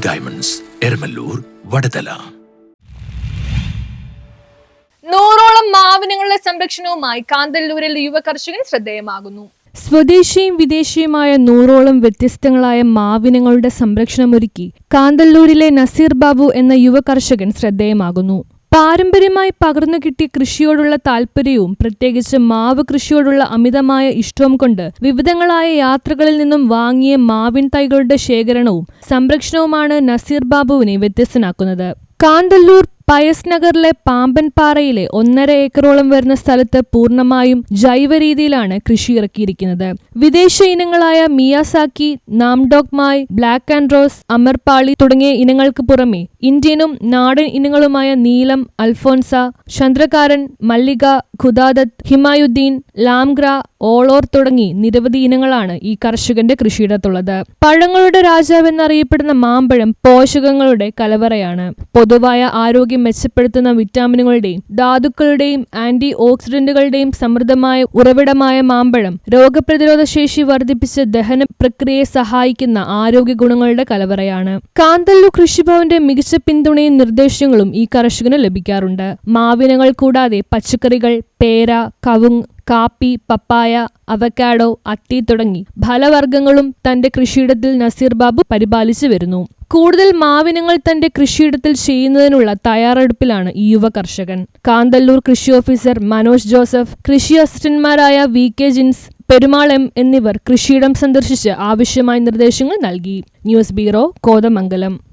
Diamonds, Eramallur, Vadathala. 100ഓളം മാവിനങ്ങളുടെ സംരക്ഷണവുമായി കാന്തല്ലൂരിൽ യുവ കർഷകൻ ശ്രദ്ധേയമാകുന്നു. സ്വദേശിയും വിദേശിയുമായ 100ഓളം വ്യത്യസ്തങ്ങളായ മാവിനങ്ങളുടെ സംരക്ഷണമൊരുക്കി കാന്തല്ലൂരിലെ നസീർ ബാബു എന്ന യുവ കർഷകൻ ശ്രദ്ധേയമാകുന്നു. പാരമ്പര്യമായി പകർന്നു കിട്ടിയ കൃഷിയോടുള്ള താല്പര്യവും പ്രത്യേകിച്ച് മാവ് കൃഷിയോടുള്ള അമിതമായ ഇഷ്ടവും കൊണ്ട് വിവിധങ്ങളായ യാത്രകളിൽ നിന്നും വാങ്ങിയ മാവിൻ തൈകളുടെ ശേഖരണവും സംരക്ഷണവുമാണ് നസീർ ബാബുവിനെ വ്യത്യസ്തനാക്കുന്നത്. കാന്തല്ലൂർ പയസ് നഗറിലെ പാമ്പൻപാറയിലെ 1.5 ഏക്കറോളം വരുന്ന സ്ഥലത്ത് പൂർണ്ണമായും ജൈവ രീതിയിലാണ് കൃഷി ഇറക്കിയിരിക്കുന്നത്. വിദേശ ഇനങ്ങളായ മിയാസാക്കി, നാംഡോക് മായി, ബ്ലാക്ക് ആൻഡ് റോസ്, അമർപാളി തുടങ്ങിയ ഇനങ്ങൾക്ക് പുറമെ ഇന്ത്യനും നാടൻ ഇനങ്ങളുമായ നീലം, അൽഫോൻസ, ചന്ദ്രകാരൻ, മല്ലിക, ഖുദാദത്ത്, ഹിമായുദ്ദീൻ, ലാംഗ്ര, ഓളോർ തുടങ്ങി നിരവധി ഇനങ്ങളാണ് ഈ കർഷകന്റെ കൃഷിയിടത്തുള്ളത്. പഴങ്ങളുടെ രാജാവെന്നറിയപ്പെടുന്ന മാമ്പഴം പോഷകങ്ങളുടെ കലവറയാണ്. പൊതുവായ ആരോഗ്യം മെച്ചപ്പെടുത്തുന്ന വിറ്റാമിനുകളുടെയും ധാതുക്കളുടെയും ആന്റി ഓക്സിഡന്റുകളുടെയും സമൃദ്ധമായ ഉറവിടമായ മാമ്പഴം രോഗപ്രതിരോധ ശേഷി വർദ്ധിപ്പിച്ച് ദഹന പ്രക്രിയയെ സഹായിക്കുന്ന ആരോഗ്യ ഗുണങ്ങളുടെ കലവറയാണ്. കാന്തല്ലൂർ കൃഷിഭവന്റെ മികച്ച പിന്തുണയും നിർദ്ദേശങ്ങളും ഈ കർഷകന് ലഭിക്കാറുണ്ട്. മാവിനങ്ങൾ കൂടാതെ പച്ചക്കറികൾ, പേര, കവുങ്ങ്, കാപ്പി, പപ്പായ, അവക്കാഡോ, അത്തി തുടങ്ങി ഫലവർഗ്ഗങ്ങളും തന്റെ കൃഷിയിടത്തിൽ നസീർ ബാബു പരിപാലിച്ചു വരുന്നു. കൂടുതൽ മാവിനങ്ങൾ തന്റെ കൃഷിയിടത്തിൽ ചെയ്യുന്നതിനുള്ള തയ്യാറെടുപ്പിലാണ് ഈ യുവ കർഷകൻ. കാന്തല്ലൂർ കൃഷി ഓഫീസർ മനോജ് ജോസഫ്, കൃഷി അസിസ്റ്റന്റ്മാരായ VK ജിൻസ്, പെരുമാൾ M എന്നിവർ കൃഷിയിടം സന്ദർശിച്ച് ആവശ്യമായ നിർദ്ദേശങ്ങൾ നൽകി. News bureau, Kothamangalam.